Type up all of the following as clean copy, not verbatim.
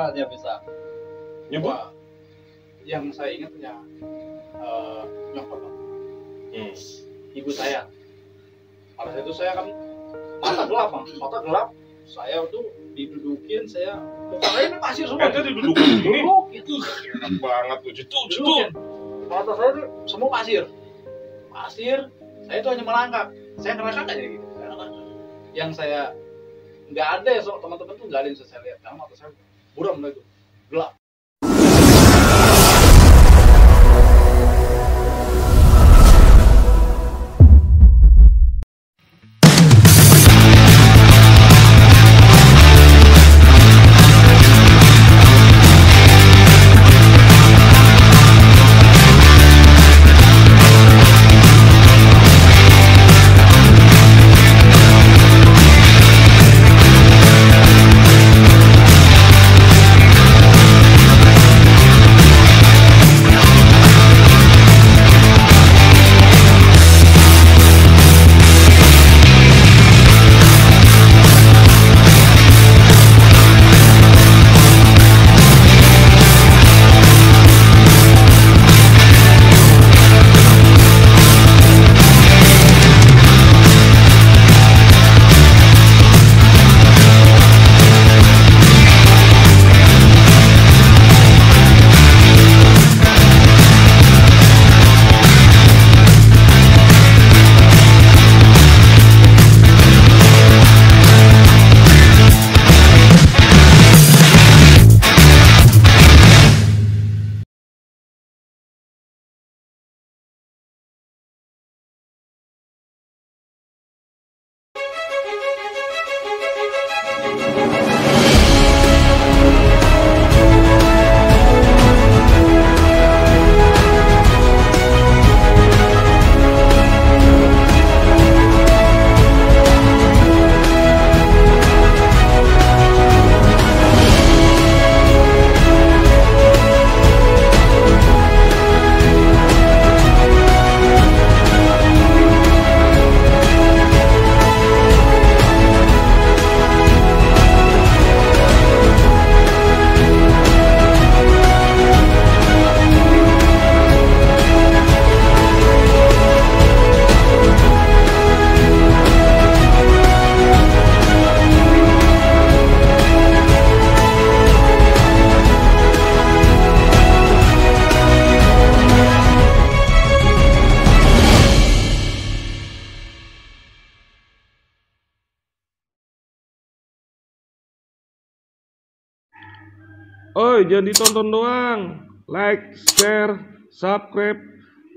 dia bisa. Nyebut? Wah, yang saya ingat ya nyokap ibu saya. Pada saat itu saya kan mata gelap, saya tuh didudukin, saya muka saya ini pasir semua. Itu didudukin ini. Itu Enak banget tuh, didudukin. Mata saya tuh semua pasir. Saya itu hanya melangkah. Saya ngerangkak aja gitu. Yang saya nggak ada ya, teman-teman tuh nggak ada yang saya lihat. Karena mata saya buram lah itu, gelap. Oh, jangan ditonton doang. Like, share, subscribe,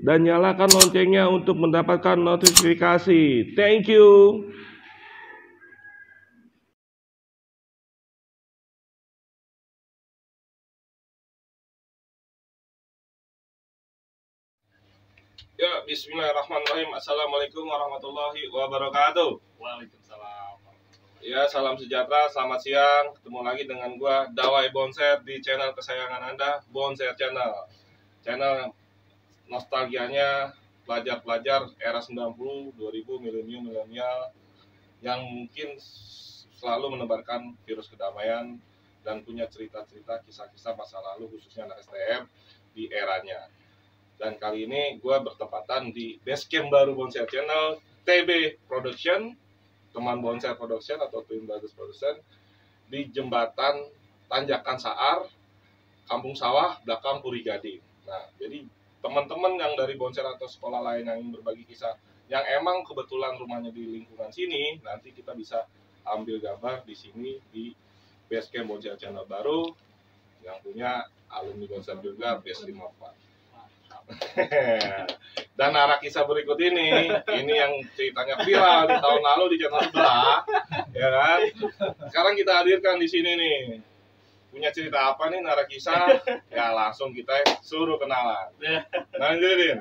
dan nyalakan loncengnya untuk mendapatkan notifikasi. Thank you. Ya, bismillahirrahmanirrahim. Assalamualaikum warahmatullahi wabarakatuh. Waalaikumsalam. Ya, salam sejahtera, selamat siang. Ketemu lagi dengan gua Dawai Bonser di channel kesayangan Anda, Bonser Channel. Channel nostalgianya pelajar-pelajar era 90, 2000, milenial yang mungkin selalu menebarkan virus kedamaian dan punya cerita-cerita, kisah-kisah masa lalu khususnya anak STM di eranya. Dan kali ini gua bertepatan di basecamp baru Bonser Channel, TB Production, teman Bonser Production atau Twin Brothers Production, di jembatan Tanjakan Saar, Kampung Sawah, belakang Puri Gading. Nah, jadi teman-teman yang dari Bonser atau sekolah lain yang ingin berbagi kisah, yang emang kebetulan rumahnya di lingkungan sini, nanti kita bisa ambil gambar di sini di basecamp Bonser Channel baru, yang punya alumni Bonser juga, base 54. Dan arah kisah berikut ini yang ceritanya viral di tahun lalu di channel sebelah, ya kan? Sekarang kita hadirkan di sini nih. Punya cerita apa nih narah kisah? Ya langsung kita suruh kenalan. Lanjutin.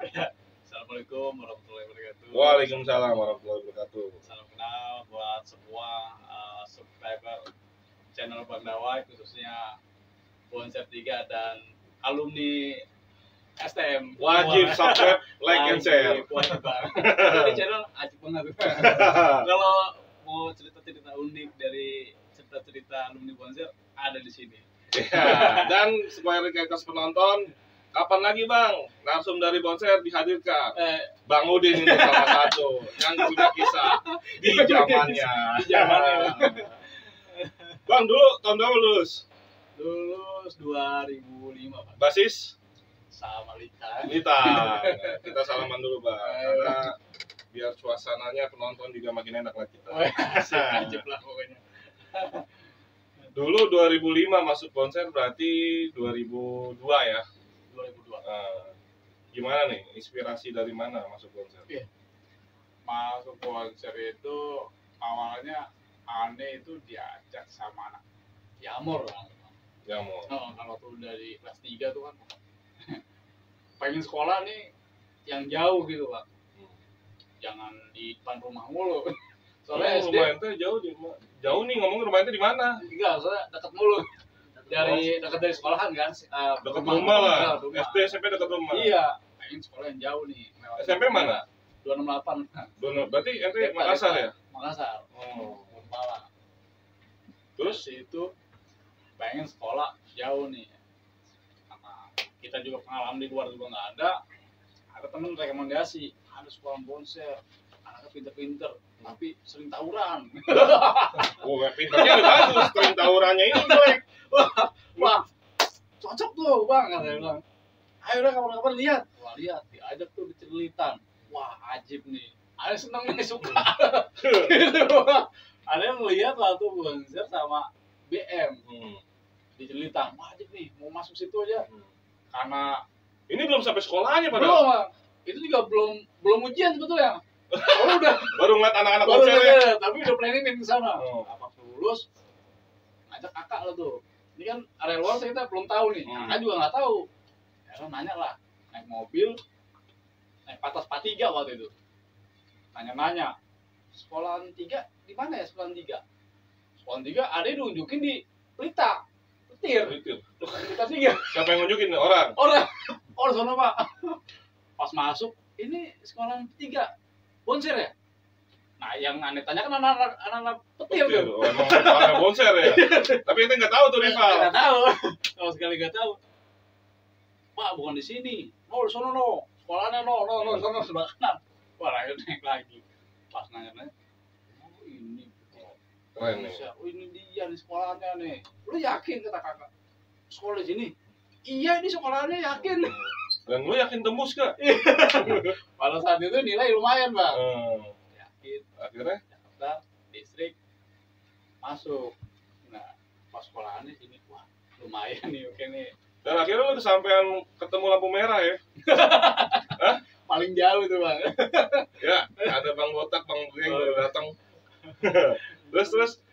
Assalamualaikum warahmatullahi wabarakatuh. Waalaikumsalam warahmatullahi wabarakatuh. Salam kenal buat semua subscriber channel Bang Dawai, khususnya Bonser 3 dan alumni STM. Wajib subscribe, like, and share. Wajib banget. Di channel ajib banget. Kalau mau cerita-cerita unik dari cerita-cerita alumni Bonser, ada di sini. Ya, dan sebagai request penonton, kapan lagi Bang narsum dari Bonser dihadirkan? Bang Udin ini salah satu yang punya kisah di zamannya. Bang dulu tahun berapa lulus? Lulus 2005 Pak. Basis? Sama Lita. Kita salaman dulu Bang, karena biar suasananya penonton juga makin enak lah kita. Asik lah pokoknya. Dulu 2005 masuk Bonser berarti 2002 ya? 2002. Gimana nih, inspirasi dari mana masuk Bonser? Masuk Bonser itu awalnya aneh itu diajak sama anak Yamor kan. Yamor. Kalau tuh dari kelas 3 tuh kan pengen sekolah nih yang jauh gitu Pak. Jangan di depan rumah mulu. Soalnya SD rumah ente jauh nih, ngomong rumah ente di mana? enggak, soalnya dekat mulu. Dekat dari sekolahan kan. Dekat rumah lah. SD SMP dekat rumah. Iya, pengen sekolah yang jauh nih. SMP mana? 268. Berarti ente Makassar ya? Makassar. Malang. Terus itu pengen sekolah jauh nih. Karena kita juga pengalaman di luar juga nggak ada. Ada temen rekomendasi, ada sekolah Bonser, anaknya pinter-pinter, tapi sering tawuran. Pinternya udah bagus, sering tawurannya ini jelek. Wah, cocok tuh bang, katanya bilang. Ayo udah kapan-kapan lihat. Wah lihat, diajak tuh di Celilitan. Wah ajib nih. Ada seneng nih suka. Ada yang melihat lah tuh Bonser sama BM di Celilitan. Wah ajib nih, mau masuk situ aja. Karena ini belum sampai sekolahnya padahal. Belum, Bang. Itu juga belum ujian sebetulnya. Baru ngeliat anak-anak Bonser ya. Tapi udah planning ke sana. Apa lulus ngajak kakak lo tuh. Ini kan area luar kita belum tahu nih. Kakak juga nggak tahu. Ya kan nanya lah, naik mobil, naik patas P3 waktu itu. Nanya-nanya, sekolahan 3 di mana ya sekolahan 3? Sekolahan 3 ada yang nunjukin di Pelita. Petir. Pelita 3. Siapa yang nunjukin? Orang Sana Pak. Pas masuk, ini sekolahan 3 Bonser ya? Nah, yang aneh tanya kan anak-anak Petir tuh. Emang anak Bonser ya? Tapi itu nggak tahu tuh rival. Nggak tahu. Sama sekali nggak tahu. Pak, bukan di sini. Di sono no. Sekolahnya no, sono sebelah kanan. Wah, naik lagi. Pas nanya-nanya, ini. Keren nih. Ini dia nih sekolahnya nih. Lu yakin kata kakak? Sekolah di sini? Iya, ini sekolahnya yakin. Dan lu yakin tembus gak? Pada saat itu nilai lumayan Bang. Yakin. Akhirnya? Jakarta, distrik, masuk. Nah, pas sekolahannya sini, wah lumayan nih, oke nih. Dan akhirnya lu kesampean ketemu lampu merah ya? Hah? Paling jauh tuh Bang. Ya, ada Bang Botak, Bang Geng udah datang. Terus?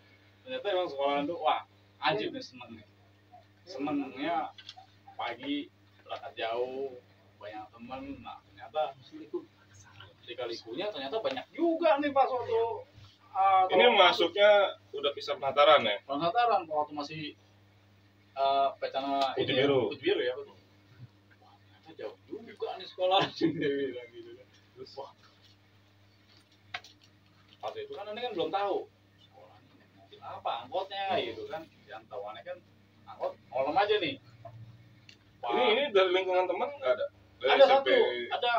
Ternyata emang sekolahan tuh, wah ajib nih seneng nih. Senengnya pagi berangkat jauh, banyak temen. Nah ternyata lika-likunya ternyata banyak juga nih pas waktu ini masuknya udah pisah penataran ya? Penataran waktu masih pecana Putih biru ya betul. Wah ternyata jauh juga nih sekolah. Dia bilang gitu. Terus wah pas itu kan ini kan belum tahu sekolahnya mobil apa angkotnya gitu kan. Yang tahuannya kan angkot malam aja nih. Wah. Ini dari lingkungan teman nggak ada? Dari Ada SMP. satu, ada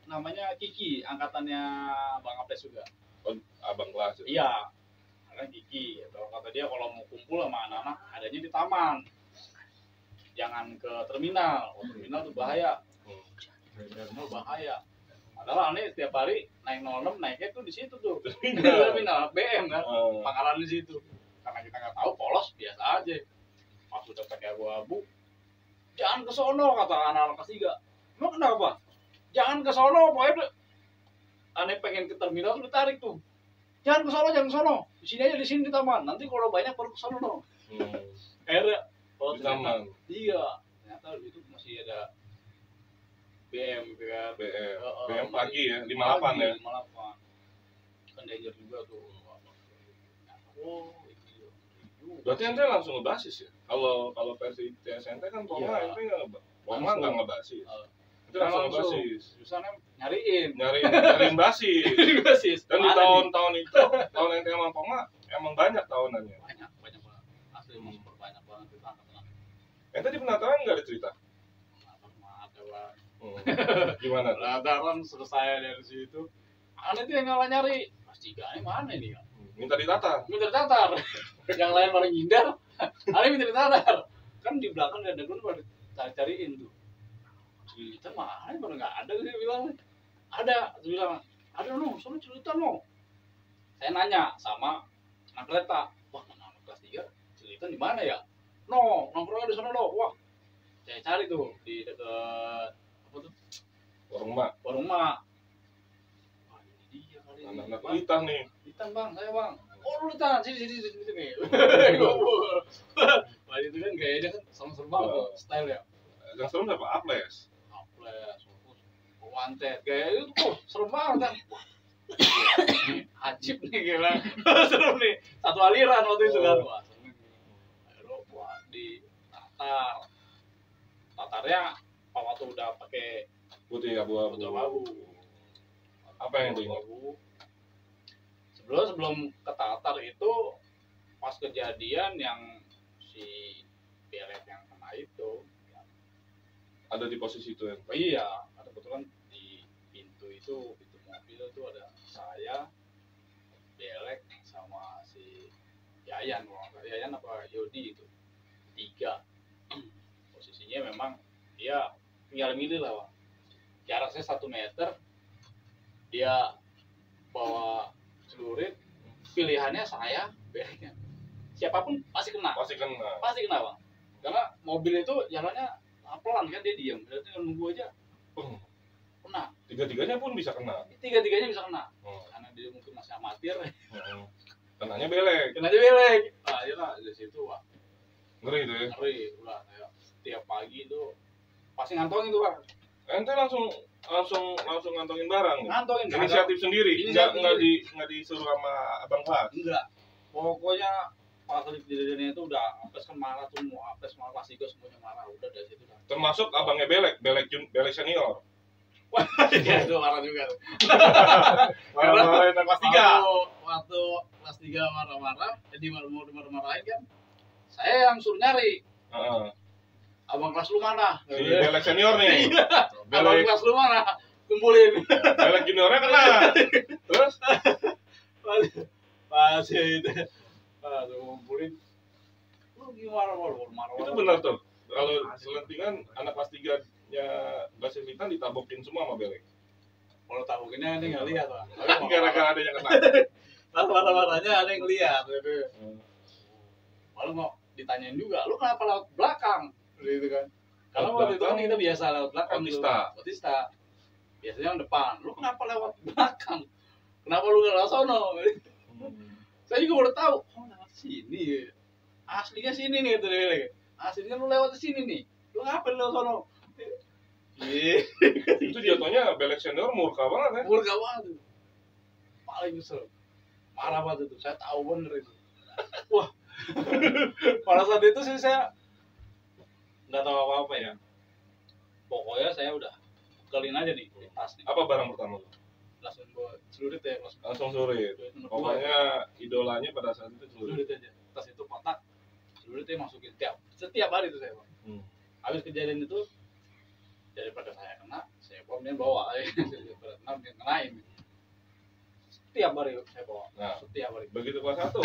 namanya Kiki, angkatannya Bang Apres juga. Oh, abang kelas. Iya, ada Kiki. Kalau kata dia kalau mau kumpul sama anak-anak, adanya di taman. Jangan ke terminal. Terminal tuh bahaya. Terminal bahaya. Padahal aneh setiap hari naik 06 naiknya tuh di situ tuh. Terminal BM kan, pangkalan di situ. Karena kita nggak tahu, polos biasa aja. Pas udah pakai abu-abu, jangan ke sono kata anak-anak kelas 3. Emang kenapa? Jangan ke sono, pokoknya aneh pengen ke terminal tuh ditarik tuh. Jangan ke sono, jangan ke sono. Di sini aja, di sini di taman. Nanti kalau banyak baru ke sono dong. Akhirnya kalau di taman. Iya, ternyata itu masih ada BM gitu kan. BM pagi ya, 58 ya. 58. Kan danger juga tuh. Oh, berarti ente langsung ngebasis ya? Kalau versi TSNT kan Poma ente nggak ngebasis. Itu langsung ngebasis. Susahnya nyariin basis. Dan di tahun-tahun itu, tahun ente sama Poma emang banyak tahunannya. Banyak banget. Asli emang super banyak. nanti tenang. Ente di penataran nggak ada cerita? Ada bang. Gimana? Penataran selesai dari situ. Aneh tuh yang ngalah nyari. Mas Ciganya mana nih kan? Minta ditatar. Minta ditatar. Yang lain pada ngindar. Aneh minta ditatar. Kan di belakang ada gun pada cariin tuh. Cerita mana? Pada nggak ada dia bilang. Ada, dia bilang. Ada no, soalnya cerita no. Saya nanya sama anak kereta. Wah, mana anak kelas 3? Cerita di mana ya? No, nongkrongnya di sana lo. Wah, saya cari tuh di dekat apa tuh? Warung mak. Wah, ini dia kali ini. Anak-anak Bang, Litan nih. Litan bang, saya bang. Oh lu Litan, sini nih. Wah itu kan gayanya kan serem-serem banget tuh, style ya. Yang serem siapa? Aples. Aples, wanted, gaya itu serem banget kan. Ajib nih gila, serem nih. Satu aliran waktu itu kan. Wah serem nih. Akhirnya buat di tatarnya waktu udah pakai Putih abu-abu. Apa yang diingat? Sebelum ke Tatar itu pas kejadian yang si Belet yang kena itu Ada di posisi itu ya? oh iya ada kebetulan di pintu mobil itu ada saya Belek sama si Yayan apa Yodi itu 3 posisinya memang dia tinggal milih lah Bang. Jarak saya 1 meter dia bawa celurit pilihannya saya Beleknya siapapun pasti kena Bang karena mobil itu jalannya pelan kan dia diam berarti nunggu aja kena tiga-tiganya pun bisa kena bisa kena karena dia mungkin masih amatir kenanya belek nah ya lah dari situ wah ngeri itu ya ulah saya setiap pagi itu pasti ngantongin tuh Bang ente langsung ngantongin barang ngantongin inisiatif sendiri nggak disuruh sama abang kelas enggak pokoknya pas kejadiannya itu udah apes kan marah tuh mau apes marah pasti gue semuanya marah udah dari situ dah termasuk abangnya belek senior wah ya itu marah juga tuh marah-marahin kelas 3 waktu kelas 3 marah-marah jadi marah-marahin kan saya yang suruh nyari abang kelas lu mana si belek senior nih abang kelas lu mana kumpulin belek juniornya kena terus pas itu kumpulin lu gimana marah itu benar tuh kalau selentingan anak kelas 3 nya Basir Litan ditabokin semua sama belek kalau tabokinnya ini nggak lihat Bang gara-gara ada yang kena pas marah-marahnya ada yang lihat gitu malu mau ditanyain juga lu kenapa lewat belakang gitu kan kalau waktu itu kan kita biasa lewat belakang Otista biasanya yang depan lu kenapa lewat belakang kenapa lu nggak lewat sono saya juga udah tahu lewat sini aslinya sini nih gitu deh aslinya lu lewat sini nih lu ngapain lewat sono itu jatuhnya belek senior murka banget paling kesel marah banget itu saya tahu bener itu wah pada saat itu sih saya nggak tahu apa-apa ya pokoknya saya udah kelin aja nih di tas nih apa barang pertama lu? langsung gue celurit ya langsung surit pokoknya idolanya pada saat itu celurit aja tas itu kotak celuritnya masukin setiap hari itu saya Bang habis kejadian itu daripada saya kena saya bawa daripada kena kenain setiap hari saya bawa setiap hari begitu kelas 1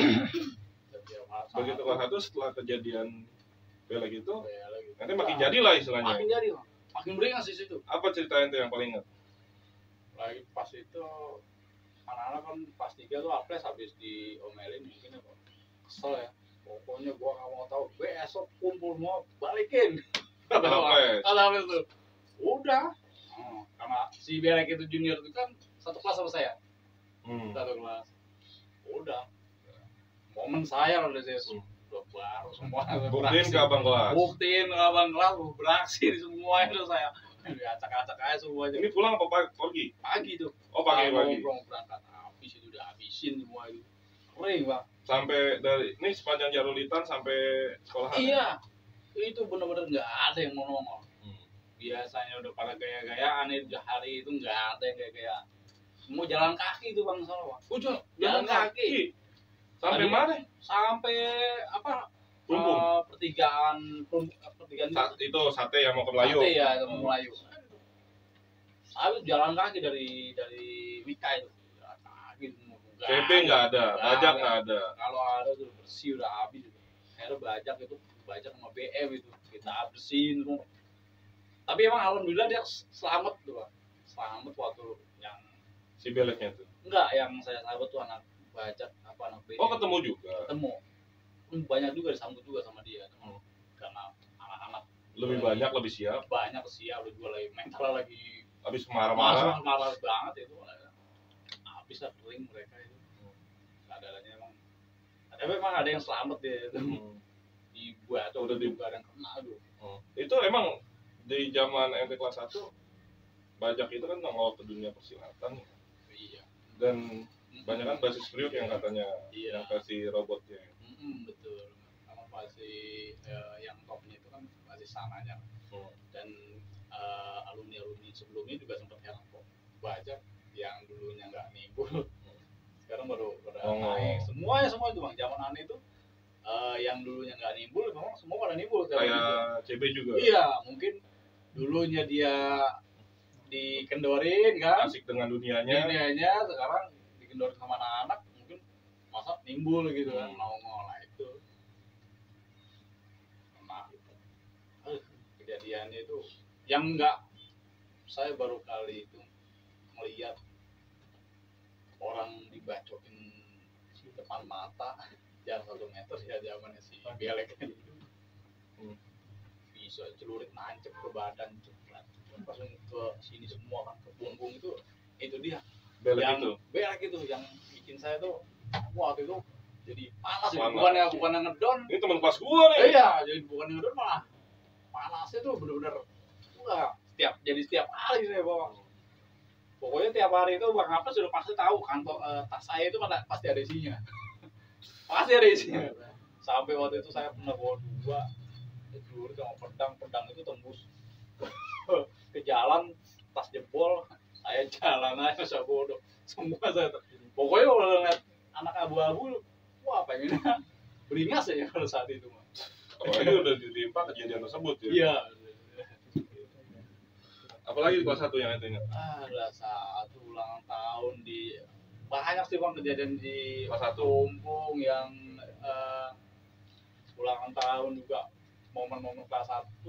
begitu kelas 1 setelah kejadian belek itu nanti makin jadi lah istilahnya makin beringas di situ apa cerita itu yang paling ingat lagi pas itu anak-anak kan pas 3 tuh apres habis diomelin mungkin apa kesel ya pokoknya gua nggak mau tahu besok kumpul mau balikin kata apres tuh udah karena si belek itu junior itu kan satu kelas sama saya satu kelas udah momen saya loh dari situ baru semua buktiin ke abang kelas beraksi semua itu saya acak-acak aja semuanya ini pulang apa pagi tuh pagi berangkat habis itu udah habisin semua itu kering Bang sampai dari ini sepanjang jalur Litan sampai sekolahan iya itu benar-benar nggak ada yang mau nongol biasanya udah pada gaya-gayaan itu hari itu nggak ada yang gaya-gaya semua jalan kaki tuh Bang soalnya jalan kaki sampai mana sampai apa pertigaan itu sate yang mau ke Melayu. Sate ya, mau Melayu. Saya jalan kaki dari Wika itu. Jalan kaki. CB nggak ada, bajak nggak ada. Kalau ada tuh bersih udah habis. Akhirnya bajak sama BM itu kita bersihin semua. Tapi emang alhamdulillah dia selamat tuh, Pak. Selamat waktu yang Si beleknya tuh. enggak, yang saya sahabat tuh anak bajak anak BM. Oh, ketemu juga. Ketemu. Banyak juga disambut juga sama dia. Karena anak-anak Lebih banyak, lebih siap. Banyak siap, juga lagi mental lagi Habis marah-marah. Marah banget itu. Habis lah kering mereka itu. Keadaannya emang. Tapi emang ada yang selamat dia itu. Dibuat atau udah ada yang kena tuh. Itu emang di zaman NT kelas 1 bajak itu kan nongol ke dunia persilatan. Iya. Dan banyak kan basis kriuk yang katanya yang versi robotnya. Betul. Sama pasti yang topnya itu kan masih sananya. Dan alumni sebelumnya juga sempat heran kok bajak yang dulunya nggak nimbul sekarang baru naik semua itu bang. Zaman aneh itu yang dulunya nggak nimbul memang semua pada nimbul kayak CB juga. Iya, mungkin dulunya dia dikendorin kan, asik dengan dunianya sekarang dikendorin sama anak-anak mungkin masa nimbul gitu kan, nongol itu. Nah, kejadiannya itu yang enggak, saya baru kali itu melihat orang dibacokin di depan mata jarak 1 meter ya zamannya si Belek itu. Bisa celurit nancep ke badan cepet langsung ke sini semua kan, ke punggung itu dia Belek itu yang bikin saya tuh waktu itu jadi panas. Bukannya ngedon. Ini teman kelas gua nih. Iya, jadi bukan ngedon malah panasnya tuh bener-bener setiap hari saya bawa. Pokoknya tiap hari itu Bang Apes sudah pasti tahu kantor tas saya itu pasti ada isinya. Pasti ada isinya. Sampai waktu itu saya pernah bawa 2 celurit sama pedang itu tembus ke jalan, tas jebol, saya jalan aja saya bodoh. Semua saya pokoknya kalau ngeliat anak abu-abu, wah pengennya beringas ya kalau saat itu mah. Apalagi udah ditimpa kejadian tersebut ya. Iya. Apalagi di kelas 1 yang itu ingat? Ada satu ulang tahun di banyak sih bang kejadian di kelas 1 Tumpung yang ulang tahun juga, momen-momen kelas 1.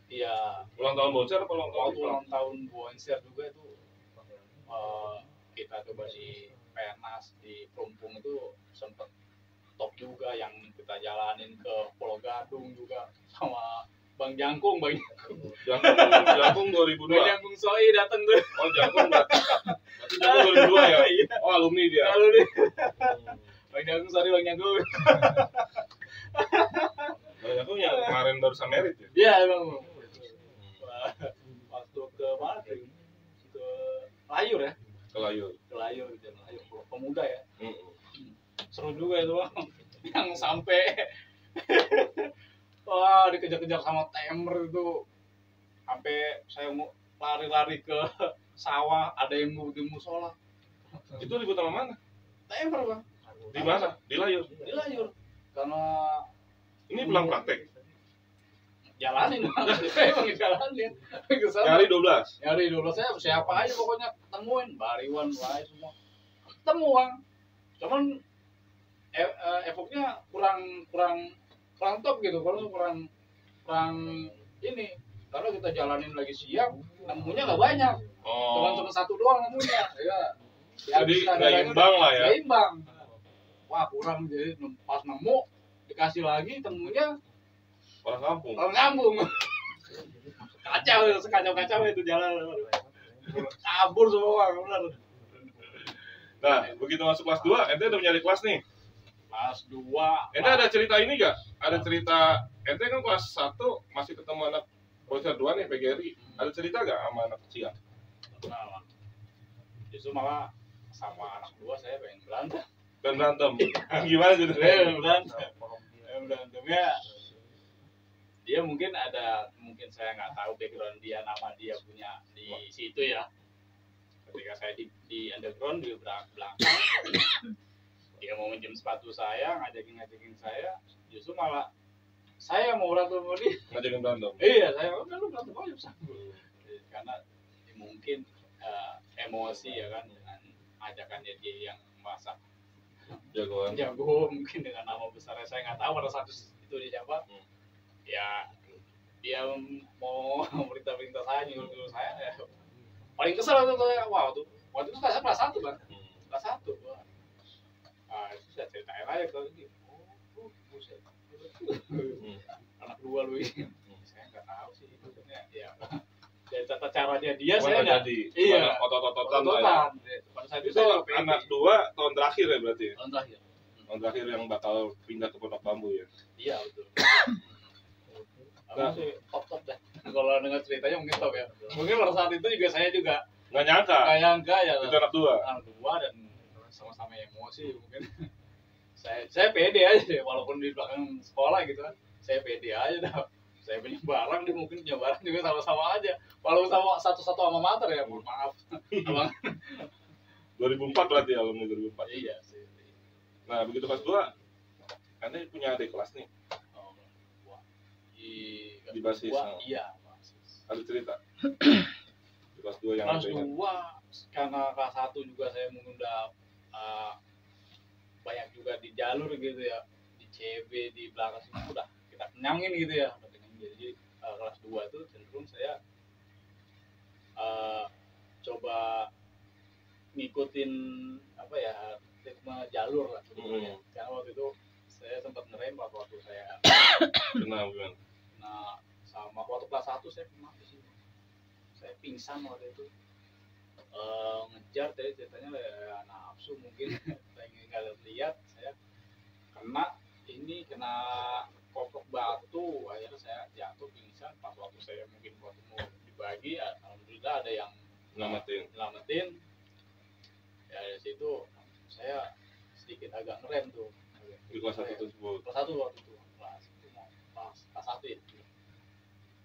Iya. Ulang tahun Bonser apa ulang tahun Bonser juga itu kita coba di Penas di Tumpung itu sempet top juga yang kita jalanin ke Pulau Gadung juga sama Bang Jangkung 2002. Bang Jangkung Soi datang tuh. Oh Jangkung berarti Jangkung 2002 ya? Oh alumni dia. Bang Jangkung, sorry Bang Jangkung. Bang Jangkung yang kemarin barusan merit ya? Iya Bang. Waktu ke mana? Ke Layur ya? Ke Layur, pemuda ya. Seru juga itu Bang. Yang sampai wah dikejar-kejar sama temer itu, sampai saya mau lari-lari ke sawah, ada yang mau di musola. Itu ribut sama mana? Temer bang. Di mana? Di Layur. Di Layur. Karena ini pulang praktek. Jalanin bang. Emang jalanin. Nyari 12. Nyari 12 siapa aja pokoknya temuin, Bariwan, Lai semua. Ketemu bang. Cuman efeknya kurang top gitu, kalau kurang ini, karena kita jalanin lagi siang, nemunya nggak banyak, cuma 1 doang nemunya, ya. Jadi nggak imbang lah ya. Nggak imbang, wah kurang, jadi pas nemu dikasih lagi temunya orang kampung, kacau itu jalan, kabur semua benar. Nah begitu masuk kelas 2, ente udah nyari kelas nih. Kelas 2. Ente ada cerita ini gak? Ada cerita, ente kan kelas 1 masih ketemu anak Bonser 2 nih, PGRI. Ada cerita gak sama anak kecil? Nah, justru malah sama anak 2 saya pengen berantem. Gimana gitu? Berantemnya dia mungkin saya nggak tahu background dia, nama dia punya di situ ya. Ketika saya di underground di belakang, dia mau minjem sepatu saya, ngajakin saya, justru malah saya mau berantem sama dia. Ngajakin berantem. Iya, saya udah lu berantem aja sama gue. Karena mungkin emosi ya kan dengan ajakannya dia yang merasa jago mungkin dengan nama besarnya saya nggak tahu pada saat itu dia siapa. Ya dia mau perintah saya nyuruh saya ya. Paling kesel itu saya waktu itu saya kelas 1 Bang. Kelas 1 gua. Itu saya ceritain aja ke dia. Buset. Anak 2 lu ini. Saya nggak tahu sih itu ya. Dari tata caranya dia saya nggak jadi. Iya. Otot-ototan. Pada saat itu anak 2 tahun terakhir ya berarti. Tahun terakhir yang bakal pindah ke Pondok Bambu ya. Iya betul. Nah, sih top dah. Kalau dengar ceritanya mungkin top ya. Mungkin pada saat itu juga saya juga nggak nyangka ya. Itu anak 2. Anak 2 dan sama-sama emosi mungkin. saya pede aja deh, walaupun di belakang sekolah gitu kan. Saya pede aja dah. Saya punya barang, dia mungkin punya barang juga sama-sama aja. Walaupun sama satu-satu alma mater ya, mohon maaf. 2004 berarti alumni 2004. Iya sih. Nah, begitu kelas 2, Anda punya adik kelas nih. Di basis. Iya, basis. Ada cerita. Di kelas 2 yang kelas 2 karena kelas 1 juga saya mungkin udah banyak juga di jalur gitu ya. Di CB di belakang sini udah kita kenyangin gitu ya. Jadi kelas 2 itu cenderung saya coba ngikutin apa ya ritme jalur lah sebetulnya. Karena waktu itu saya sempat ngerem waktu saya nah sama waktu kelas 1 saya pernah di sini. Saya pingsan waktu itu. Ngejar tadi ceritanya ya, nafsu mungkin pengen nggak lihat saya kena kopok batu akhirnya saya jatuh pingsan pas waktu saya mungkin waktu mau dibagi alhamdulillah ada yang nyelamatin ya dari situ saya sedikit agak ngerem tuh di kelas 1 tersebut. Kelas 1 waktu itu kelas 1 ya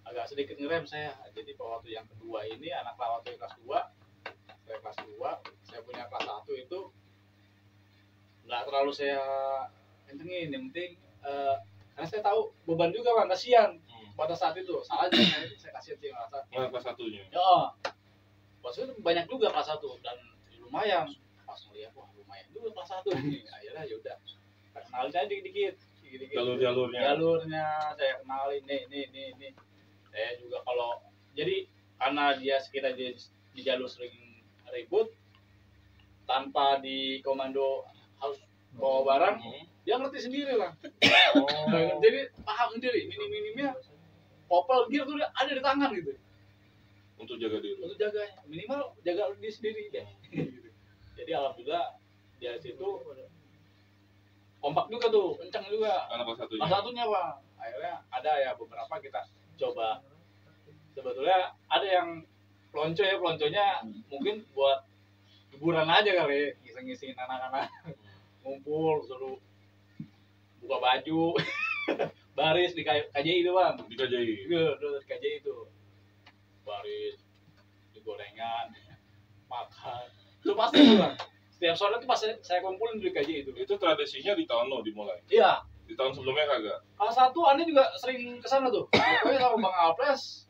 agak sedikit ngerem saya. Jadi waktu yang kedua ini anak waktu kelas 2 saya kelas 2 saya punya kelas 1 itu nggak terlalu saya kencengin, yang penting karena saya tahu beban juga Bang, kasihan pada saat itu salah aja saya kasihan sih ngerasa kelas 1-nya ya pas itu banyak juga kelas 1 dan lumayan pas ngeliat wah lumayan juga kelas 1 nih akhirnya yaudah kenalin aja dikit-dikit jalurnya saya kenalin nih saya juga kalau jadi karena kita di jalur sering ribut tanpa di komando harus bawa barang dia ngerti sendiri lah. Jadi paham sendiri minim-minimnya popel gear tuh ada di tangan gitu untuk jaga diri, untuk jaga minimal jaga diri sendiri ya. Jadi alhamdulillah dari situ kompak juga tuh, kencang juga anak kelas 1-nya Pak. Akhirnya ada ya beberapa kita coba sebetulnya ada yang pelonconya mungkin buat hiburan aja kali, ngising-ngisingin anak-anak ngumpul suruh buka baju baris di KJI itu Bang, di KJI itu baris di gorengan makan itu pasti Bang. Setiap sore itu pasti saya kumpulin di KJI itu tradisinya di tahun lo dimulai. Iya, di tahun sebelumnya kagak. Kelas 1 Anda juga sering kesana tuh pokoknya sama Bang Alpres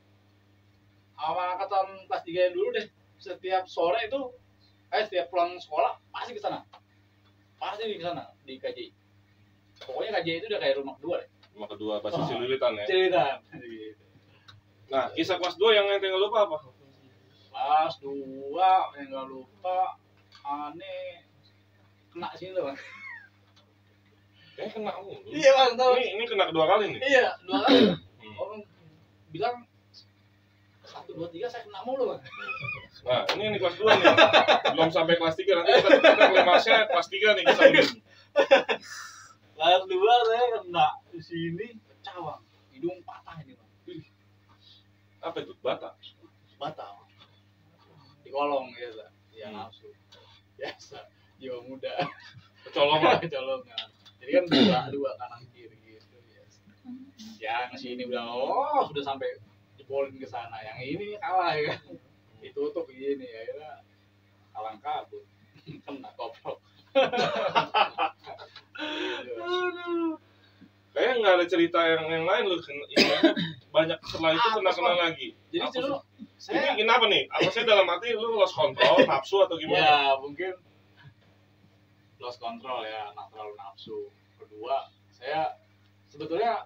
sama angkatan kelas 3 dulu deh, setiap sore itu setiap pulang sekolah pasti kesana di KJI. Pokoknya KJI itu udah kayak rumah kedua deh. Rumah kedua basis Cililitan ya. Cililitan. Nah, kisah kelas 2 yang ente nggak lupa apa? Kelas 2 yang nggak lupa aneh kena sini loh Bang. Kena mulu. Iya Bang, tahu. Ini kena 2 kali nih. Iya, 2 kali. Orang bilang 1, 2, 3 saya kena mulu Bang. Nah, ini kelas 2 nih. Belum sampai kelas 3, nanti kita klimaksnya kelas 3 nih kisah ini. Kelas 2 saya kena di sini pecah Bang. Hidung patah ini Bang. Apa itu? Bata. Di kolong gitu. Ya nafsu. Biasa. Jiwa muda. Kecolongan. Jadi kan dua kanan kiri gitu biasa. Yang sini udah sudah sampai jebolin ke sana. Yang ini kalah ya kan. Ditutup gini ya, kalang kabut. Kena koprok. Kayaknya nggak ada cerita yang lain lu banyak setelah itu kena lagi. Jadi dulu ini kenapa nih? Apa sih dalam arti lu lost control, nafsu atau gimana? Ya mungkin lost control ya, nggak terlalu nafsu. Kedua, saya sebetulnya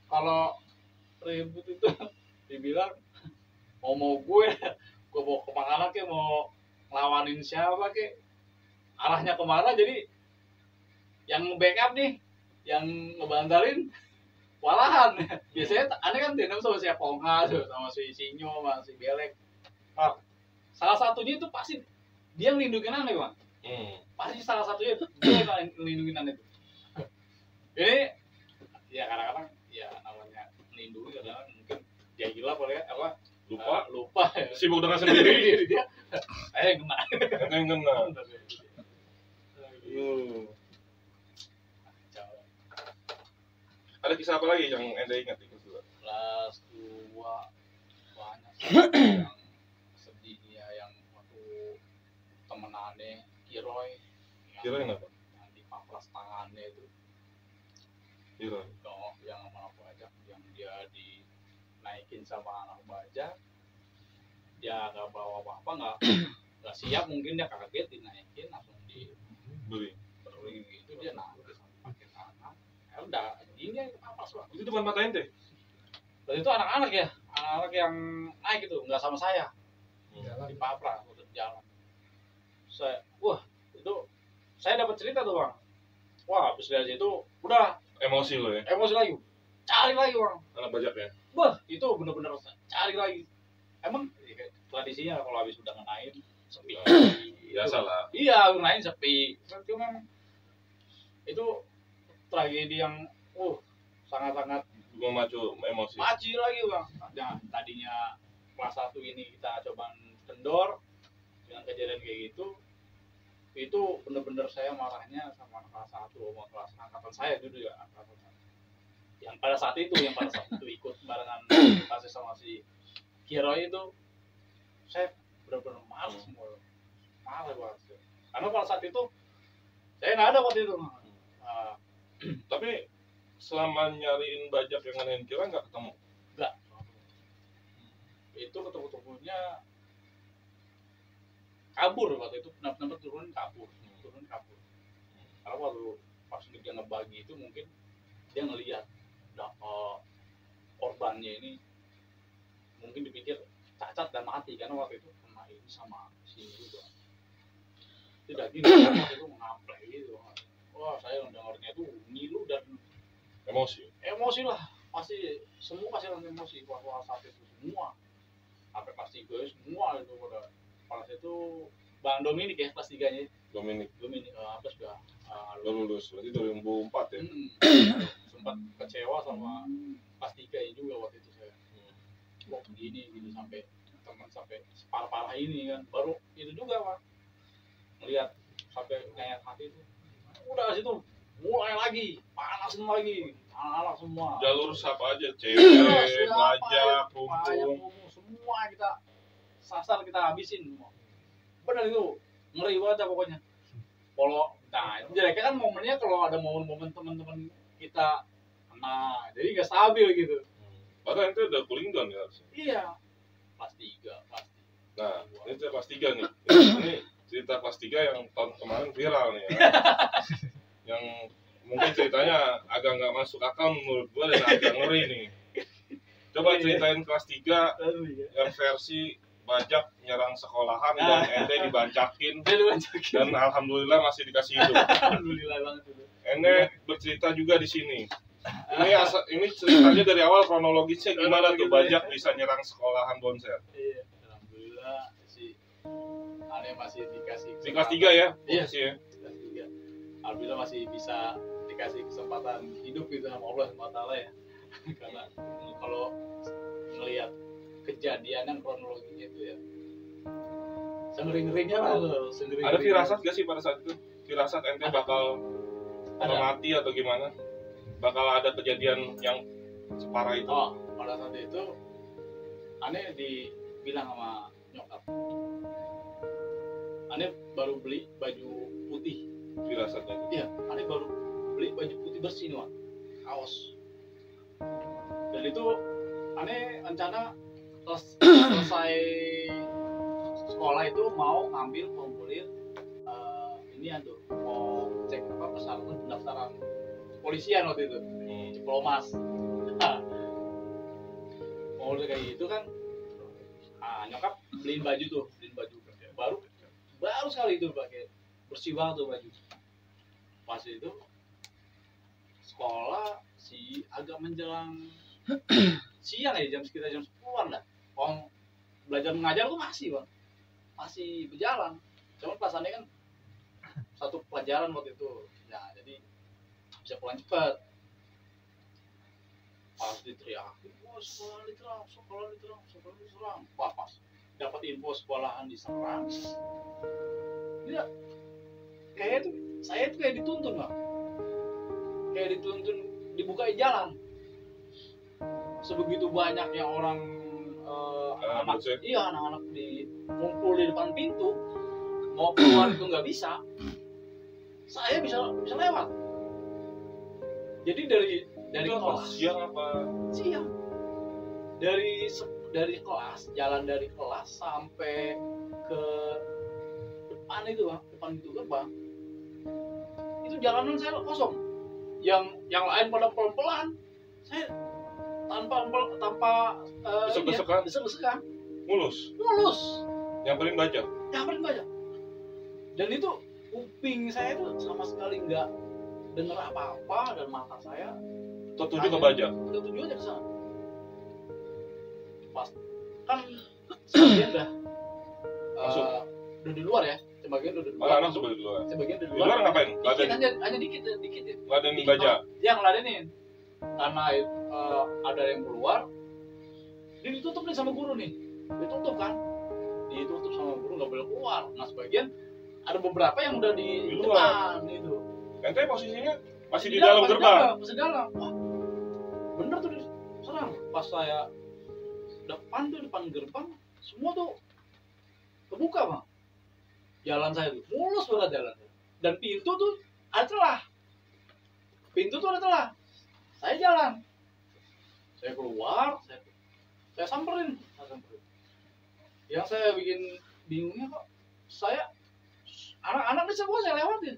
kalau ribut itu dibilang mau gue mau kemana ke, mau ngelawanin siapa ke, arahnya kemana, jadi yang backup nih, yang ngebantalin walahan. Biasanya aneh kan dendam sama si Ponga tuh, sama si Sinyo, sama si Belek. Nah, salah satunya itu pasti dia ngelindungin aneh, Bang. Pasti salah satunya itu dia yang ngelindungin aneh itu. Ini ya kadang-kadang ya namanya melindungi, kadang mungkin dia gila boleh apa lupa ya. Sibuk dengan sendiri. Dia yang kena. Yang kena. Ada kisah apa lagi yang Anda ingat di kelas 2? Kelas 2 banyak yang sedih ya, yang waktu temen aneh Kiroy apa? Yang dipapras tangannya itu. Kiroy yang sama anak bajak, yang dia dinaikin sama anak bajak, dia nggak bawa apa-apa, nggak siap, mungkin dia kaget dinaikin langsung diberi gitu, dia nangis pakai tangan. Ya udah, ini apa sih? Itu depan mata ente? Dan itu anak-anak ya, anak-anak yang naik itu, nggak sama saya. Dipapras untuk jalan. Itu saya dapat cerita tuh, Bang. Wah, habis dari situ udah emosi lo ya? Emosi lagi. Cari lagi, Bang. Anak bajaknya? Itu bener-bener cari lagi. Emang tradisinya kalau habis udah ngenain sepi. Biasa lah. Iya, ngenain sepi. Cuma itu tragedi yang sangat-sangat memacu emosi. Maci lagi, Bang. Nah, tadinya kelas 1 ini kita coba kendor dengan kejadian kayak gitu. Itu bener-bener saya marahnya sama kelas 1 sama kelas angkatan saya dulu ya, angkatan saya. Yang pada saat itu ikut barengan kasih sama si Kiroy itu, saya bener-bener marah semua. Marah banget. Karena pada saat itu saya nggak ada waktu itu. Tapi selama nyariin bajak yang nganain Kira nggak ketemu? Nggak. Itu ketemu-temunya kabur waktu itu, benar-benar turun kabur. Karena waktu pas dia ngebagi itu mungkin dia ngelihat korbannya ini, mungkin dipikir cacat dan mati, karena waktu itu kena ini sama sini juga. Tidak gini, waktu itu mengamplek gitu. Wah, saya dengarnya itu ngilu dan emosi lah, pasti semua pasti emosi bahwa saat itu semua sampai kelas 3 semua itu pada itu Bang Dominik ya kelas 3 nya. Dominik apa sudah lulus berarti 2004 ya. Sempat kecewa sama kelas 3 ini juga waktu itu saya. Kok begini sampai teman sampai separah-parah ini kan, baru itu juga Pak melihat sampai ngayat hati itu. Udah situ mulai lagi panasin lagi anak-anak semua. Jalur siapa aja, cewek, bajak, kumpul, semua kita sasar, kita habisin semua. Benar itu ngeri banget pokoknya. Kalau itu jeleknya kan momennya kalau ada momen-momen teman-teman kita jadi nggak stabil gitu. Padahal itu udah cooling down ya harusnya. Iya. Kelas 3 pasti. Nah, ini kelas 3 nih. Ini cerita kelas 3 yang tahun kemarin viral nih ya. Yang mungkin ceritanya agak nggak masuk akal menurut gua dan agak ngeri nih. Coba ceritain kelas 3 yang versi bajak nyerang sekolahan dan ente dibancakin dan alhamdulillah masih dikasih hidup. Alhamdulillah banget itu. Ente bercerita juga di sini. Ini ceritanya dari awal kronologisnya gimana tuh bajak bisa nyerang sekolahan Bonser? Iya, alhamdulillah si Ane masih dikasih di kelas 3 ya? Iya sih ya. Kelas 3. Alhamdulillah masih bisa dikasih kesempatan hidup gitu sama Allah SWT ya. Karena kalau melihat kejadian yang kronologinya itu ya sengering-ngeringnya lah. Ada firasat gak sih pada saat itu? Firasat ente bakal mati atau gimana? Bakal ada kejadian yang separah itu? Pada saat itu Ane dibilang sama nyokap, Ane baru beli baju putih. Firasatnya itu? Iya, Ane baru beli baju putih bersih nih, Wan. kaos. Dan itu aneh rencana selesai sekolah itu mau ngambil formulir ini tuh mau cek apa persyaratan pendaftaran polisian waktu itu diplomas. Mau kayak gitu kan, nyokap beliin baju baru sekali itu pakai bersih banget tuh baju. Pas itu sekolah agak menjelang siang ya, sekitar jam 10-an lah. Belajar mengajar tuh masih berjalan. Cuman pasannya kan satu pelajaran waktu itu. Ya, jadi bisa pulang cepat. Pas diteriakin, sekolah diserang. Wah, pas dapat info sekolahan diserang. Dia kayak itu, saya tuh kayak dituntun, Bang. Kayak dituntun dibukain jalan. Sebegitu banyaknya orang anak-anak ngumpul di depan pintu, mau keluar itu nggak bisa, saya bisa lewat. Jadi dari kelas siang dari kelas, jalan dari kelas sampai ke depan itu, Bang, depan itu gerbang, itu jalanan saya kosong. Yang lain pada pelan-pelan, saya tanpa desek-desekan mulus. Yang paling baca. Dan itu kuping saya itu sama sekali nggak dengar apa-apa, dan mata saya tertuju ke baja. Tertuju aja ke sana. Pas kan sebagian udah di luar ya, sebagian udah di luar. Anak sudah di luar. Sebagian di luar. Di luar ngapain? Hanya dikit ya. Ladenin baja. Yang ladenin. Karena ada yang keluar, dia ditutup nih sama guru nih. Ditutup sama guru, nggak boleh keluar. Nah, sebagian ada beberapa yang udah di luar itu. Ente posisinya masih di dalam gerbang. Masih dalam. Wah, bener tuh diserang. Pas saya depan gerbang, semua tuh kebuka, Bang. Jalan saya tuh mulus banget jalan. Dan pintu tuh ada celah. Saya jalan. Saya keluar, saya samperin. Yang saya bikin bingungnya kok, anak-anak ini semua saya lewatin.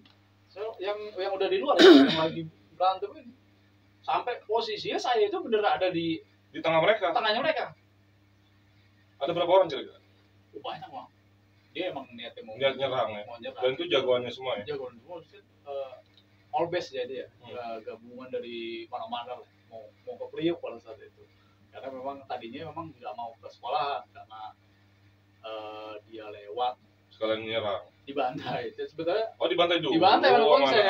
Yang udah di luar ya, yang lagi berantem ini. Sampai posisinya saya itu bener ada di tengah mereka. Tengahnya mereka. Ada berapa orang kira-kira? Banyak, Bang. Dia emang niatnya mau nyerang ya. Dan itu jagoannya semua ya. Jagoan semua. All best jadi ya. Gabungan dari mana-mana lah. Mau ke Priok pada saat itu. Karena memang tadinya nggak mau ke sekolah karena dia lewat sekalian nyerang. Dibantai. Sebetulnya dibantai dulu. Dibantai mana konser.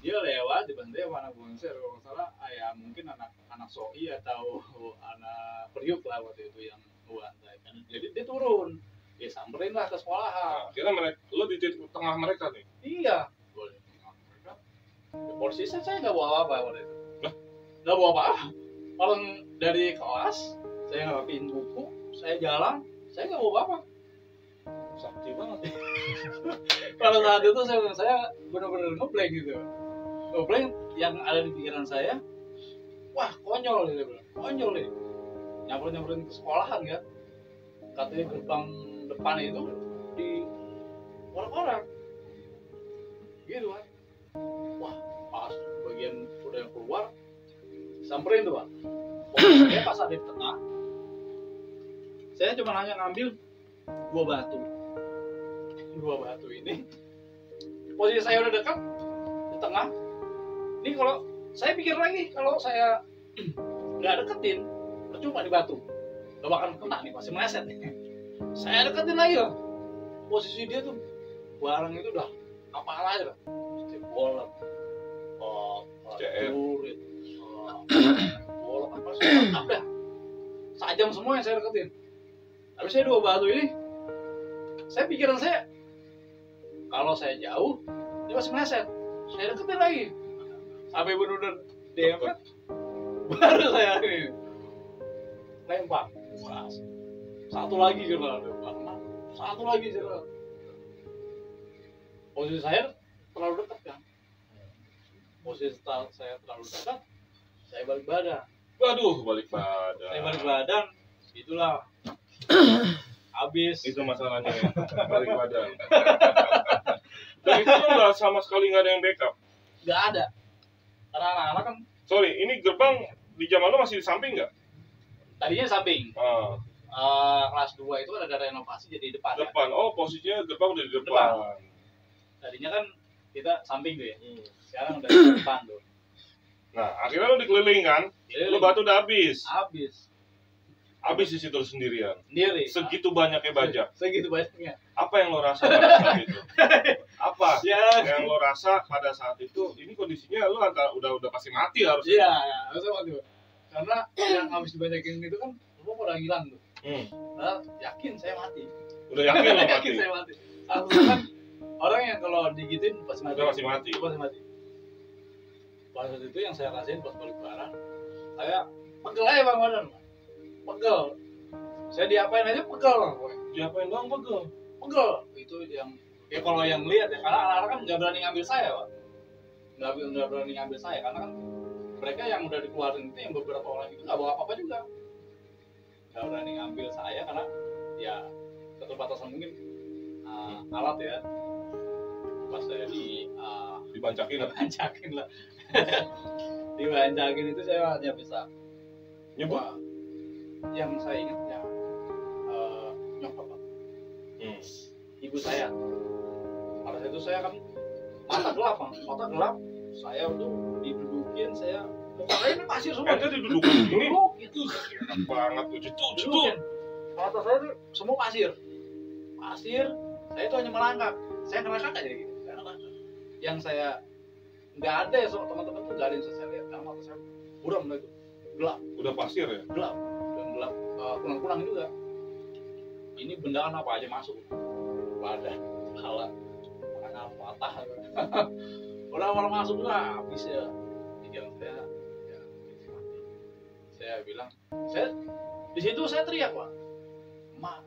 Dia lewat dibantai mana konser. Kalau salah ya mungkin anak soi atau anak Priok lah waktu itu yang membantai. Jadi dia turun. Ya samperin lah ke sekolahan. Kira lu di tengah mereka nih. Iya. Boleh. Posisi saya nggak bawa apa-apa waktu itu. Nggak bawa apa-apa. Kalau dari kelas saya ngambilin buku, saya jalan, saya nggak bawa apa-apa. Sakti banget. Kalau saat itu saya benar-benar ngeblank gitu. Ngeblank yang ada di pikiran saya, wah konyol gitu, konyol nih. Nyamperin ke sekolahan ya. Katanya gerbang depan itu di orang-orang. Gitu kan. Wah, pas bagian udah yang keluar, samperin tuh, Pak. Pokoknya pas ada di tengah, saya cuma hanya ngambil dua batu ini. Posisi saya udah dekat di tengah. Ini kalau saya pikir lagi, kalau saya nggak deketin, percuma di batu, nggak bakal kena nih, masih meleset nih. Saya deketin lagi loh. Posisi dia tuh barang itu udah apa aja lah. Bola, celurit, bola apa sih? Udah sajam semua yang saya deketin. Tapi saya dua batu ini, saya pikiran saya kalau saya jauh dia masih meleset. Saya deketin lagi sampai benar-benar dempet, baru saya ini lempar. Satu lagi posisi saya terlalu dekat kan. posisi saya terlalu dekat, saya balik badan. Waduh, balik badan. Saya balik badan, itulah habis. Itu masalahnya ya, balik badan. Dan itu tuh nggak sama sekali nggak ada yang backup. Nggak ada. Karena anak-anak kan. Sorry, ini gerbang di zaman lo masih di samping nggak? Tadinya samping. Ah. Kelas 2 itu ada renovasi jadi depan. Depan. Ya? Oh, posisinya gerbang udah di depan. Tadinya kan kita samping tuh ya. Sekarang udah di depan tuh. Nah, akhirnya lo dikeliling kan? Lo batu udah habis. Habis di situ sendirian. Sendiri. Segitu banyaknya baja. Segitu banyaknya. Apa yang lo rasa pada saat itu? Apa ya. yang lo rasa pada saat itu? Ini kondisinya lo udah pasti mati harusnya. Iya, harusnya mati. Karena yang habis dibanyakin itu kan semua pada hilang tuh. Nah, yakin saya mati. Udah yakin lo mati? Yakin saya mati. Harusnya kan orang yang kalau digituin pasti mati. Udah pasti mati. Pasti mati. Pada saat itu yang saya rasain pas balik barang, saya pegel aja bang badan. Pegel. Saya diapain aja pegel. Diapain doang pegel? Pegel. Itu yang ya kalau yang lihat ya, karena anak-anak kan nggak berani ngambil saya pak. Nggak berani ngambil saya karena kan mereka yang udah dikeluarin itu yang beberapa orang itu nggak bawa apa-apa juga. Nggak berani ngambil saya karena ya keterbatasan mungkin alat ya. Pas saya dibancakin lah. Dibancakin itu saya hanya bisa nyebut. Yang saya ingat ya nyokap ibu saya. Pada saat itu saya kan mata gelap, saya tuh didudukin, saya mukanya ini pasir semua. Itu didudukin gini. Itu enak banget tuh. Mata saya tuh semua pasir. Saya tuh hanya melangkah. Saya ngerangkak aja gitu. Yang saya nggak ada ya sama teman-teman tuh nggak ada yang saya lihat karena mata saya buram itu gelap. Udah pasir ya? Gelap dan gelap kurang juga. Ini bendaan apa aja masuk, badan, kepala, tangan patah. Udah malah masuk lah, habis ya. Pikiran saya, ya mati. Saya bilang, di situ saya teriak pak, Ma.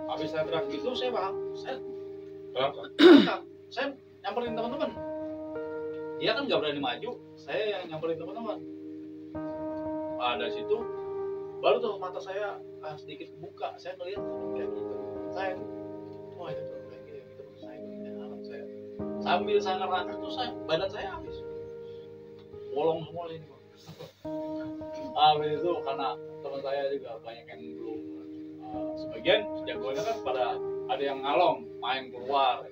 Habis saya teriak gitu, saya saya nyamperin teman-teman. Dia kan nggak berani maju, saya yang nyamperin teman-teman. Dari situ baru tuh mata saya sedikit buka, saya ngeliat kayak gitu. Saya, wah itu kayak gitu. Saya sambil saya ngerangkak tuh badan saya habis bolong semua ini. Habis itu karena teman saya juga banyak yang belum sebagian jagoannya kan pada ada yang ngalong main keluar.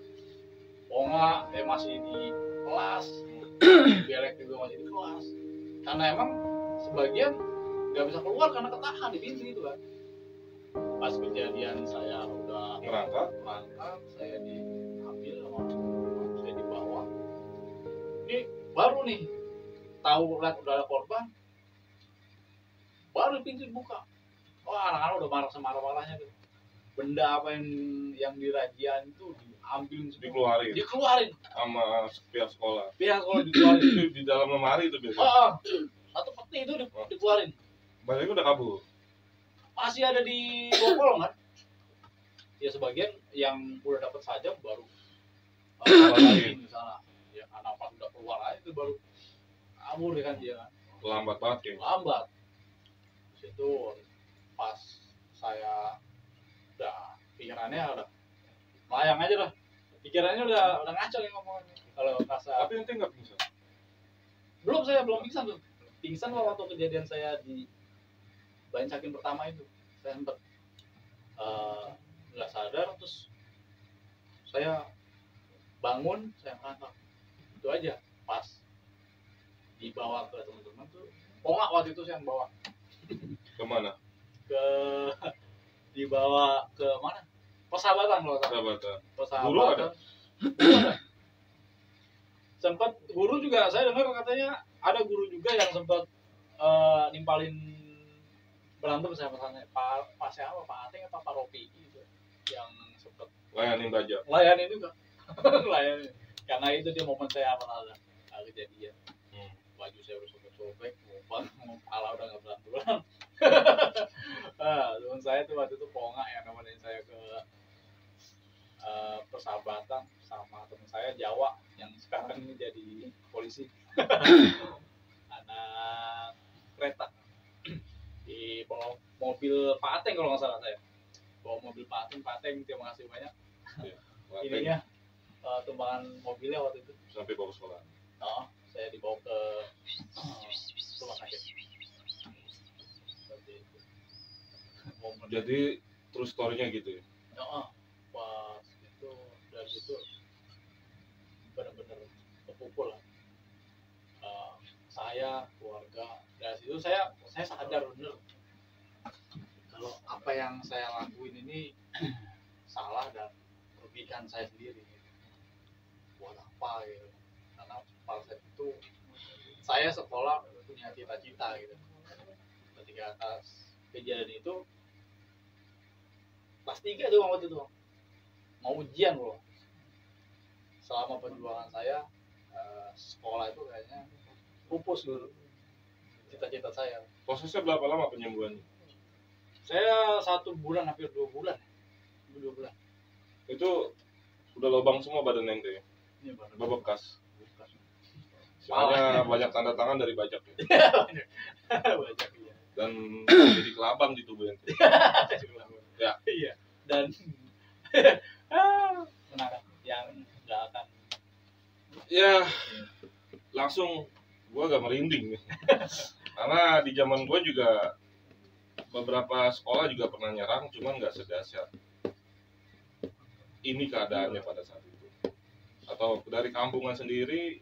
Ponga masih di kelas, Belek juga masih di kelas. Karena emang sebagian nggak bisa keluar karena ketahan di pintu itu kan. Pas kejadian saya udah ngerangkak, saya diambil sama saya dibawa. Ini baru nih tahu lihat udah ada korban, baru pintu dibuka. Wah anak-anak udah marah-marahnya tuh. Benda apa yang dirajian itu dikeluarin sama pihak sekolah dikeluarin itu di dalam lemari itu biasanya. Satu peti itu dikeluarin. Banyak udah kabur. Masih ada di bawah kan? Ya sebagian yang udah dapat saja baru lagi misalnya. Ya karena pas udah keluar aja itu baru kabur ya kan dia kan. Lambat banget ya. Lambat. Terus itu pas saya udah pikirannya udah melayang aja lah. Pikirannya udah ngaco yang ngomongnya. Kalau rasa. Tapi nanti nggak pingsan. Belum pingsan tuh. Pingsan waktu kejadian saya di bancakin pertama itu. Saya sempat nggak sadar terus saya bangun, saya merangkak. Itu aja. Pas dibawa ke teman-teman tuh. Ponga waktu itu saya bawa. Kemana? Dibawa ke mana? Persahabatan loh. Persahabatan. Guru ada. Sempat guru juga saya dengar katanya ada guru juga yang sempat nimpalin berantem saya misalnya Pak siapa Pak Ateng apa Pak Ropi gitu yang sempat layanin baja. Layanin juga. Layanin. Karena itu dia momen saya apa kejadian. Baju saya udah sobek-sobek, kepala udah nggak berat-berat. Teman saya tuh waktu itu Ponga yang nemenin saya ke persahabatan sama teman saya Jawa yang sekarang ini jadi polisi. Anak kereta di bawa mobil Pak Ateng kalau nggak salah saya. Bawa mobil Pak Ateng, terima kasih banyak. Ya, Ininya tumpangan mobilnya waktu itu. sampai bawa ke sekolah. Oh, saya dibawa ke rumah sakit. Seperti itu. Momen. Jadi terus story-nya gitu ya. Oh, pas itu dari situ benar-benar terpukul lah. Saya, keluarga, dari situ saya sadar bener kalau apa yang saya lakuin ini salah dan merugikan saya sendiri. Buat apa gitu? Karena pada saat itu saya sekolah punya cita-cita gitu. Ketika atas kejadian itu kelas 3 tuh waktu itu mau ujian loh. Selama perjuangan saya sekolah itu kayaknya pupus dulu cita-cita saya. Prosesnya berapa lama penyembuhannya? Saya 1 bulan, hampir 2 bulan. 2 bulan. Itu udah lubang semua badan ente ya? Ini baru Bebekas. Soalnya banyak tanda tangan dari bajak ya. banyak iya. Dan jadi kelabang di tubuh ente. Ya. Iya. Dan menara yang nggak akan Ya langsung gua agak merinding nih. Karena di zaman gua juga beberapa sekolah juga pernah nyerang, cuman nggak sedahsyat ini keadaannya pada saat itu. Atau dari kampungan sendiri,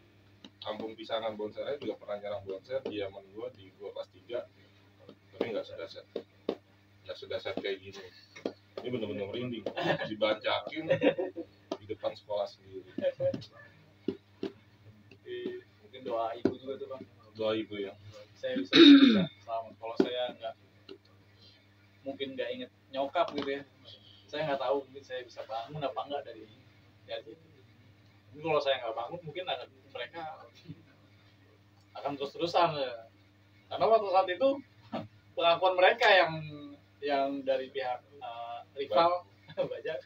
kampung Pisangan Bonser juga pernah nyerang Bonser di zaman gua di gua kelas 3, tapi nggak sedahsyat kayak gini. Ini bener-bener merinding, dibancakin di depan sekolah sendiri. mungkin doa ibu juga tuh Bang. Doa ibu ya. Saya bisa selamat. Kalau saya mungkin nggak inget nyokap gitu ya, saya nggak tahu mungkin saya bisa bangun apa enggak dari itu. Mungkin kalau saya nggak bangun mungkin mereka akan terus-terusan ya. Karena waktu saat itu pengakuan mereka yang dari pihak rival bajak,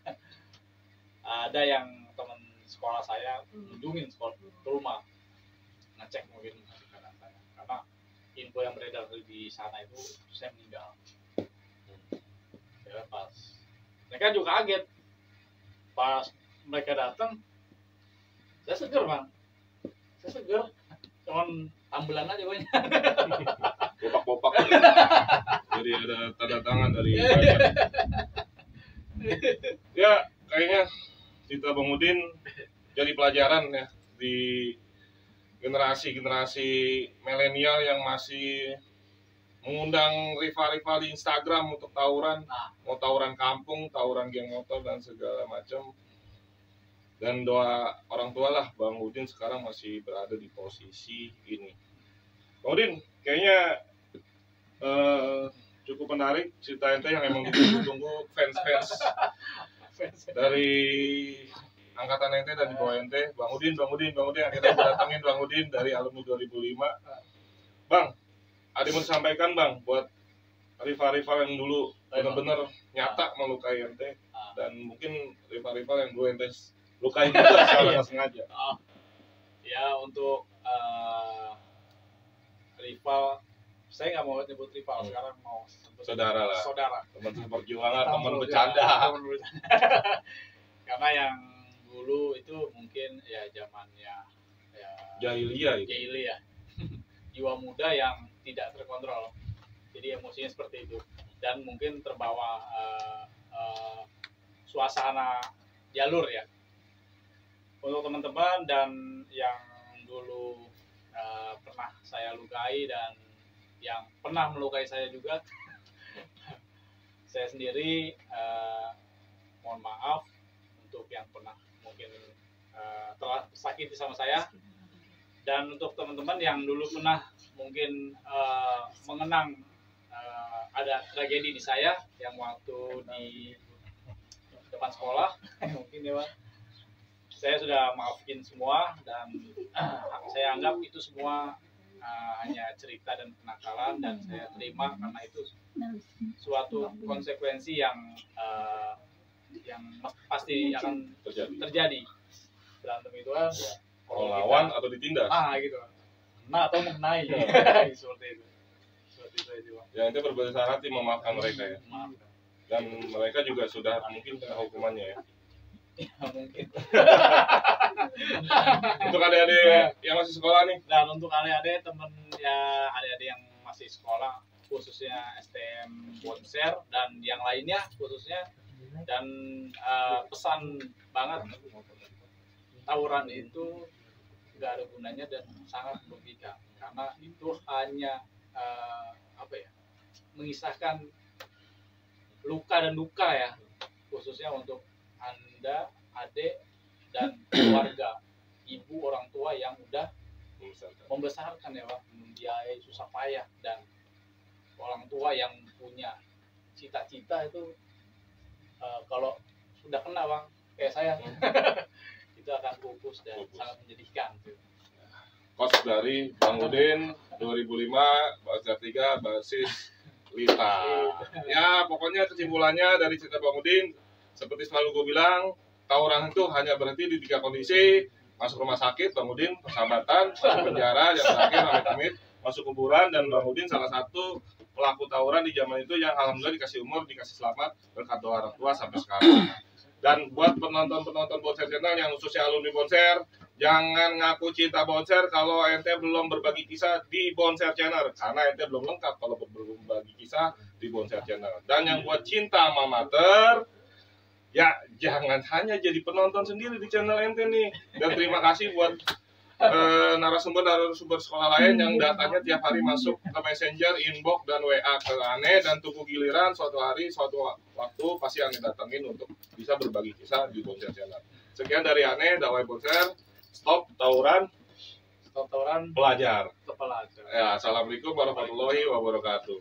ada yang teman sekolah saya kunjungin sekolah ke rumah ngecek mungkin keadaan saya, karena info yang beredar di sana itu saya meninggal. Ya, pas mereka juga kaget pas mereka datang, saya seger Bang, cuman tambelan aja banyak. Bopak-bopak. Jadi ada tanda tangan dari bajak. Ya kayaknya cerita Bang Udin jadi pelajaran ya di generasi milenial yang masih mengundang rival-rival di Instagram untuk tawuran, mau tawuran kampung, tawuran geng motor dan segala macam. Dan doa orang tua lah Bang Udin sekarang masih berada di posisi ini. Bang Udin, kayaknya cukup menarik cerita ente yang emang ditunggu-tunggu fans dari angkatan ente dan di bawah ente. Bang Udin, akhirnya datangin Bang Udin dari alumni 2005. Bang, ada mau disampaikan Bang buat rival-rival yang dulu benar-benar nyata melukai ente, dan mungkin rival-rival yang dulu ente lukai juga secara nggak sengaja. Ya untuk rival, saya nggak mau nyebut rival, sekarang mau sebut saudara lah, teman seperjuangan, teman bercanda. Karena yang dulu itu mungkin ya zamannya ya jahiliyah jiwa muda yang tidak terkontrol, jadi emosinya seperti itu, dan mungkin terbawa suasana jalur ya. Untuk teman-teman dan yang dulu pernah saya lukai dan yang pernah melukai saya juga, saya sendiri mohon maaf untuk yang pernah mungkin telah sakiti sama saya. Dan untuk teman-teman yang dulu pernah mungkin mengenang ada tragedi di saya yang waktu di depan sekolah, mungkin ya Pak, saya sudah maafin semua, dan saya anggap itu semua hanya cerita dan kenakalan, dan saya terima karena itu suatu konsekuensi yang pasti akan terjadi. Berantem itu kan ya, Melawan atau ditindas. Gitu. Nah, atau mengenai. Seperti itu. Bang. Ya, itu berbesar hati memaafkan mereka ya. Dan mereka juga sudah mungkin kena hukumannya ya. Mungkin. Untuk adik-adik yang masih sekolah nih. Dan untuk adik-adik yang masih sekolah, khususnya STM Bonser dan yang lainnya khususnya, dan pesan banget, tawuran itu nggak ada gunanya dan sangat merugikan, karena itu hanya mengisahkan luka dan duka ya, khususnya untuk Anda, adik, dan keluarga, ibu, orang tua yang udah membesarkan ya Pak, membiayai susah payah, dan orang tua yang punya cita-cita itu kalau sudah kena Bang, kayak saya itu akan pupus dan sangat menyedihkan. Coach dari Bang Udin 2005, Basis 3, Basis Lita. Ya, pokoknya kesimpulannya dari cerita Bang Udin, seperti selalu gue bilang, tawuran itu hanya berhenti di 3 kondisi: masuk rumah sakit, Bang Udin, persahabatan, masuk penjara, yang terakhir amit-amit masuk kuburan. Dan Bang Udin salah satu pelaku tawuran di zaman itu yang alhamdulillah dikasih umur, dikasih selamat berkat doa orang tua sampai sekarang. Dan buat penonton-penonton Bonser Channel yang khususnya alumni Bonser, jangan ngaku cinta Bonser kalau ente belum berbagi kisah di Bonser Channel, karena ente belum lengkap kalau berbagi kisah di Bonser Channel. Dan yang buat cinta alma mater, ya jangan hanya jadi penonton sendiri di channel ente nih. Dan terima kasih buat narasumber sekolah lain yang datanya tiap hari masuk ke Messenger, inbox, dan WA ke Ane, dan tunggu giliran suatu hari, suatu waktu pasti Ane datengin untuk bisa berbagi kisah di Bonser Channel. Sekian dari Ane, Dawai Bonser. Stop tawuran, Stop tawuran, pelajar. pelajar. Ya, assalamualaikum warahmatullahi wabarakatuh.